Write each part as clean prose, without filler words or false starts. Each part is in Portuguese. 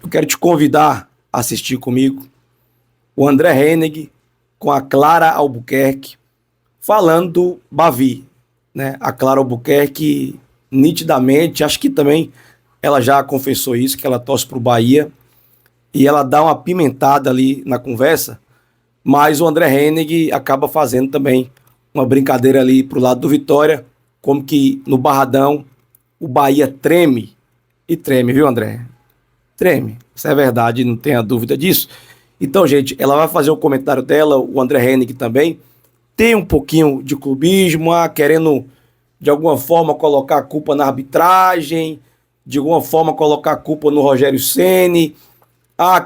eu quero te convidar a assistir comigo o André Hennig com a Clara Albuquerque falando do Bavi, né? A Clara Albuquerque, nitidamente, acho que também ela já confessou isso, que ela torce pro Bahia, e ela dá uma pimentada ali na conversa, mas o André Hennig acaba fazendo também uma brincadeira ali pro lado do Vitória, como que no Barradão o Bahia treme, e treme, viu, André? Treme, isso é verdade, não tenha dúvida disso. Então, gente, ela vai fazer o comentário dela, o André Hennig também, tem um pouquinho de clubismo, querendo de alguma forma colocar a culpa na arbitragem, de alguma forma colocar a culpa no Rogério Ceni,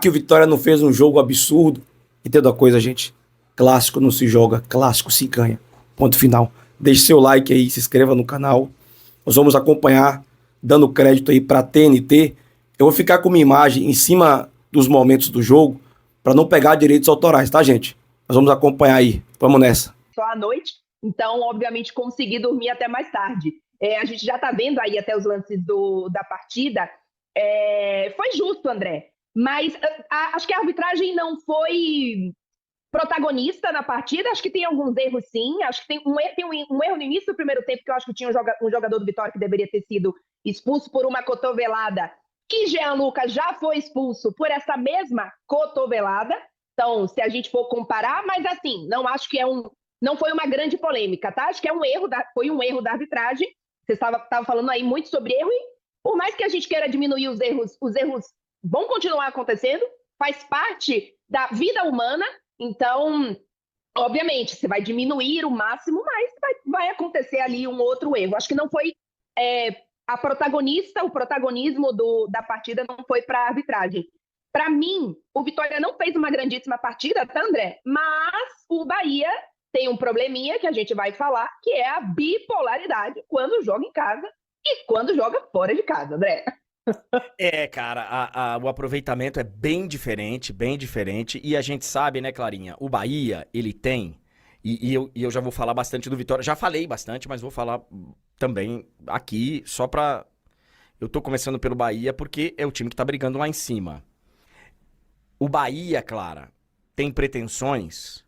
que o Vitória não fez um jogo absurdo. Entendeu a coisa, gente? Clássico não se joga, clássico se ganha. Ponto final. Deixe seu like aí, se inscreva no canal. Nós vamos acompanhar, dando crédito aí para a TNT. Eu vou ficar com minha imagem em cima dos momentos do jogo, para não pegar direitos autorais, tá, gente? Nós vamos acompanhar aí. Vamos nessa. Só à noite, então, obviamente, consegui dormir até mais tarde. A gente já está vendo aí até os lances da partida. Foi justo, André, mas acho que a arbitragem não foi protagonista na partida. Acho que tem alguns erros, sim. Acho que tem um erro no início do primeiro tempo, que eu acho que tinha um jogador do Vitória que deveria ter sido expulso por uma cotovelada, e Jean Lucas já foi expulso por essa mesma cotovelada. Então, se a gente for comparar, mas assim, não acho que não foi uma grande polêmica, tá? Acho que foi um erro da arbitragem. Você estava falando aí muito sobre erro, e por mais que a gente queira diminuir os erros vão continuar acontecendo, faz parte da vida humana. Então, obviamente, você vai diminuir o máximo, mas vai acontecer ali um outro erro. Acho que não foi o protagonismo da partida não foi para a arbitragem. Para mim, o Vitória não fez uma grandíssima partida, tá, André? Mas o Bahia tem um probleminha que a gente vai falar, que é a bipolaridade quando joga em casa e quando joga fora de casa, André. Cara, o aproveitamento é bem diferente, e a gente sabe, né, Clarinha, o Bahia, ele tem, e eu já vou falar bastante do Vitória, já falei bastante, mas vou falar também aqui, eu tô começando pelo Bahia porque é o time que tá brigando lá em cima. O Bahia, Clara, tem pretensões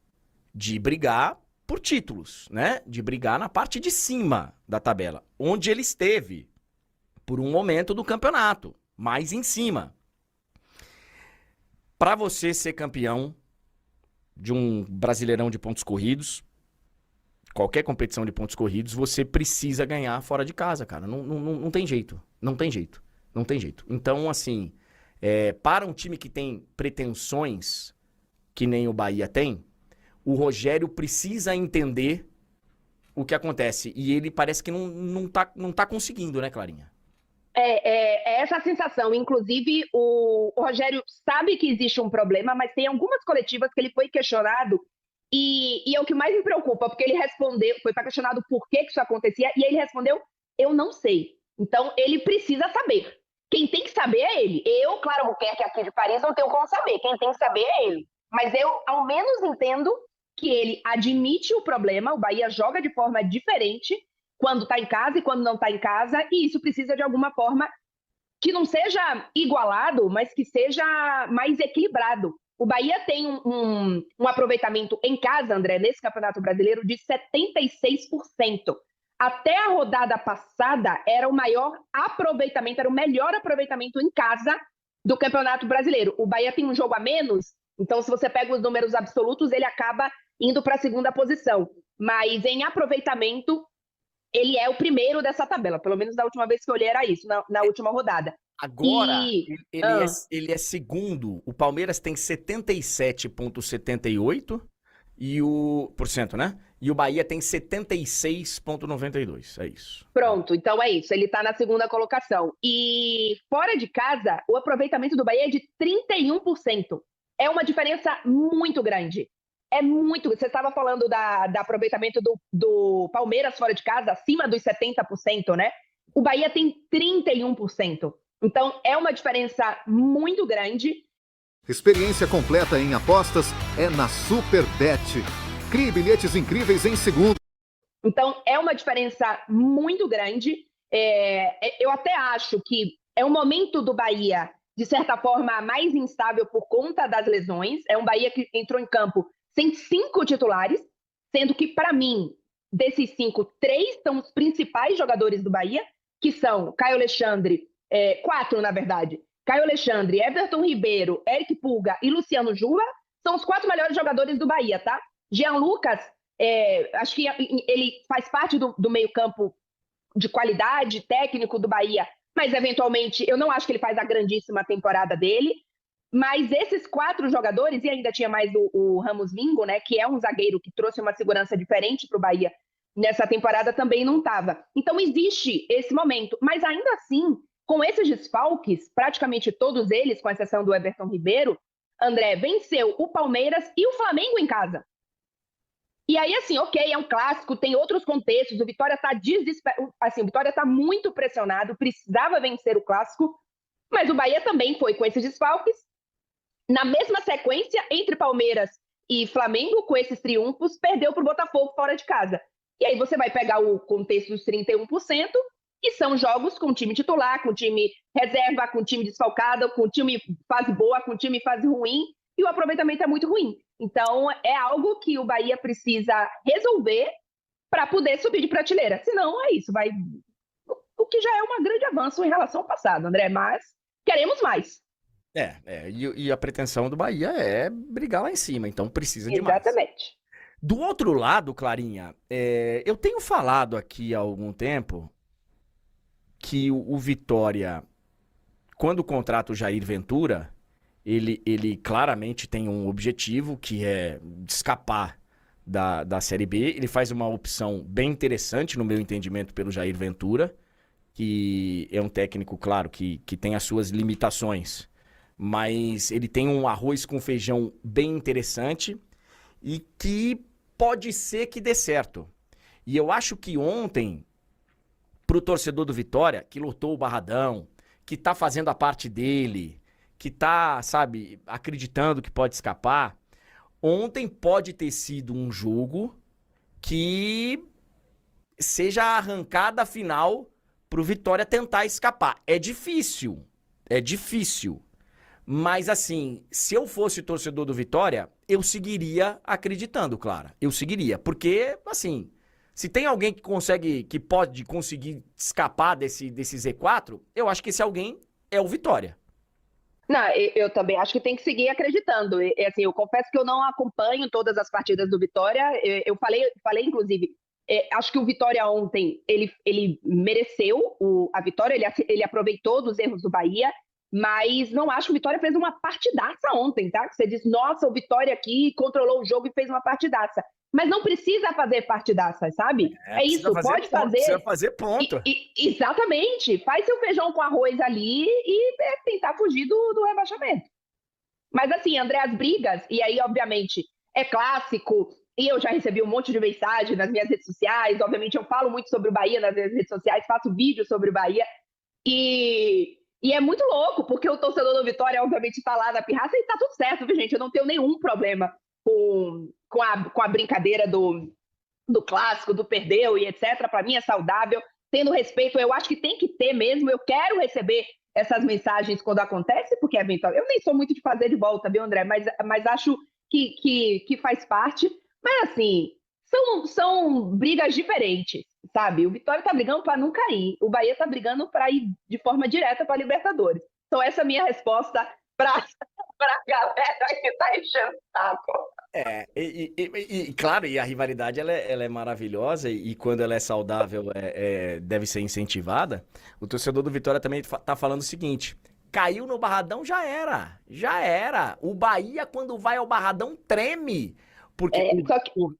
de brigar por títulos, né, de brigar na parte de cima da tabela, onde ele esteve por um momento do campeonato, mais em cima. Para você ser campeão de um Brasileirão de pontos corridos, qualquer competição de pontos corridos, você precisa ganhar fora de casa, cara. Não tem jeito. Não tem jeito. Então, assim, para um time que tem pretensões que nem o Bahia tem, o Rogério precisa entender o que acontece. E ele parece que não tá conseguindo, né, Clarinha? É essa a sensação. Inclusive, o Rogério sabe que existe um problema, mas tem algumas coletivas que ele foi questionado, e é o que mais me preocupa, porque ele respondeu, foi questionado por que isso acontecia, e ele respondeu, eu não sei. Então, ele precisa saber. Quem tem que saber é ele. Eu, Clara Albuquerque, aqui de Paris, não tenho como saber. Quem tem que saber é ele. Mas eu, ao menos, entendo que ele admite o problema, o Bahia joga de forma diferente quando está em casa e quando não está em casa, e isso precisa de alguma forma que não seja igualado, mas que seja mais equilibrado. O Bahia tem um aproveitamento em casa, André, nesse Campeonato Brasileiro de 76%. Até a rodada passada era o melhor aproveitamento em casa do Campeonato Brasileiro. O Bahia tem um jogo a menos, então se você pega os números absolutos, ele acaba indo para a segunda posição. Mas em aproveitamento, ele é o primeiro dessa tabela. Pelo menos da última vez que eu olhei era isso, na última rodada. Agora, ele é segundo. O Palmeiras tem 77,78% por cento, né? E o Bahia tem 76,92%. É isso. Pronto, então é isso. Ele tá na segunda colocação. E fora de casa, o aproveitamento do Bahia é de 31%. É uma diferença muito grande. É muito. Você estava falando da aproveitamento do Palmeiras fora de casa, acima dos 70%, né? O Bahia tem 31%. Então, é uma diferença muito grande. Experiência completa em apostas é na Superbet. Crie bilhetes incríveis em segundo. Então, é uma diferença muito grande. Eu até acho que é o momento do Bahia de certa forma, mais instável por conta das lesões. É um Bahia que entrou em campo sem 5 titulares, sendo que, para mim, desses 5, 3 são os principais jogadores do Bahia, que são Caio Alexandre, 4, na verdade. Caio Alexandre, Everton Ribeiro, Eric Pulga e Luciano Juba são os 4 melhores jogadores do Bahia, tá? Jean Lucas, acho que ele faz parte do meio-campo de qualidade técnico do Bahia, mas eventualmente eu não acho que ele faz a grandíssima temporada dele. Mas esses 4 jogadores, e ainda tinha mais o Ramos Mingo, né, que é um zagueiro que trouxe uma segurança diferente para o Bahia nessa temporada, também não estava. Então existe esse momento, mas ainda assim, com esses desfalques, praticamente todos eles, com exceção do Everton Ribeiro, André venceu o Palmeiras e o Flamengo em casa. E aí, assim, ok, é um clássico, tem outros contextos, o Vitória está assim, o Vitória está muito pressionado, precisava vencer o clássico, mas o Bahia também foi com esses desfalques. Na mesma sequência, entre Palmeiras e Flamengo, com esses triunfos, perdeu para o Botafogo fora de casa. E aí você vai pegar o contexto dos 31%, e são jogos com time titular, com time reserva, com time desfalcado, com time fase boa, com time fase ruim, e o aproveitamento é muito ruim. Então, é algo que o Bahia precisa resolver para poder subir de prateleira. Senão, é isso, vai... O que já é um grande avanço em relação ao passado, André, mas queremos mais. E a pretensão do Bahia é brigar lá em cima, então precisa de mais. Exatamente. Do outro lado, Clarinha, eu tenho falado aqui há algum tempo que o Vitória, quando contrata o Jair Ventura, ele claramente tem um objetivo, que é escapar da Série B. Ele faz uma opção bem interessante, no meu entendimento, pelo Jair Ventura, que é um técnico, claro, que tem as suas limitações, mas ele tem um arroz com feijão bem interessante e que pode ser que dê certo. E eu acho que ontem, pro torcedor do Vitória, que lotou o Barradão, que tá fazendo a parte dele, que tá, sabe, acreditando que pode escapar, ontem pode ter sido um jogo que seja a arrancada final pro Vitória tentar escapar. É difícil, mas assim, se eu fosse torcedor do Vitória, eu seguiria acreditando, Clara. Eu seguiria, porque, assim, se tem alguém que pode conseguir escapar desse Z4, eu acho que esse alguém é o Vitória. Não, eu também acho que tem que seguir acreditando. Assim, eu confesso que eu não acompanho todas as partidas do Vitória. Eu falei inclusive, acho que o Vitória ontem, ele mereceu a vitória, ele aproveitou dos erros do Bahia, mas não acho que o Vitória fez uma partidaça ontem, tá? Você diz, nossa, o Vitória aqui controlou o jogo e fez uma partidaça. Mas não precisa fazer partidaça, sabe? É isso, pode fazer. Precisa fazer ponto. Exatamente. Faz seu feijão com arroz ali e tentar fugir do rebaixamento. Mas assim, André, as brigas, e aí, obviamente, é clássico, e eu já recebi um monte de mensagem nas minhas redes sociais, obviamente eu falo muito sobre o Bahia nas minhas redes sociais, faço vídeo sobre o Bahia, e é muito louco, porque o torcedor do Vitória, obviamente, está lá na pirraça, e tá tudo certo, viu, gente? Eu não tenho nenhum problema com a brincadeira do clássico, do perdeu e etc. Para mim é saudável, tendo respeito, eu acho que tem que ter mesmo, eu quero receber essas mensagens quando acontece, porque eventualmente, eu nem sou muito de fazer de volta, viu, André? Mas acho que faz parte. Mas assim, são brigas diferentes, sabe? O Vitória tá brigando para não cair, o Bahia tá brigando para ir de forma direta para a Libertadores. Então essa é a minha resposta para a galera que tá enchendo o saco. Claro, e a rivalidade ela é maravilhosa, e quando ela é saudável deve ser incentivada. O torcedor do Vitória também tá falando o seguinte: caiu no Barradão, já era. O Bahia, quando vai ao Barradão, treme. Porque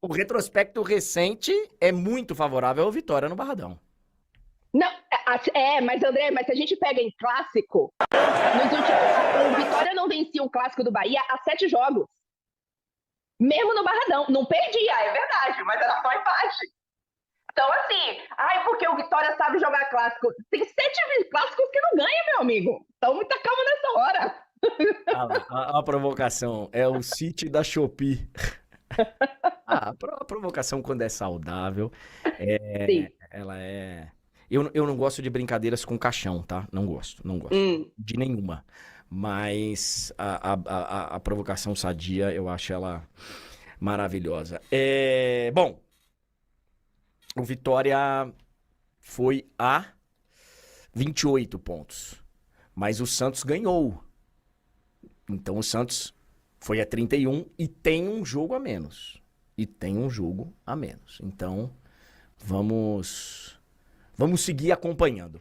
o retrospecto recente é muito favorável ao Vitória no Barradão. Não, mas André, se a gente pega em clássico, o Vitória não vencia um clássico do Bahia há 7 jogos. Mesmo no Barradão. Não perdia, é verdade, mas era só empate. Então, assim, porque o Vitória sabe jogar clássico. Tem 7 clássicos que não ganha, meu amigo. Então, muita calma nessa hora. A provocação é o City da Shopee. A provocação, quando é saudável, Sim. ela é... Eu não gosto de brincadeiras com caixão, tá? Não gosto. De nenhuma. Mas a provocação sadia, eu acho ela maravilhosa. Bom, o Vitória foi a 28 pontos. Mas o Santos ganhou. Então o Santos foi a 31 e tem um jogo a menos. Então vamos seguir acompanhando.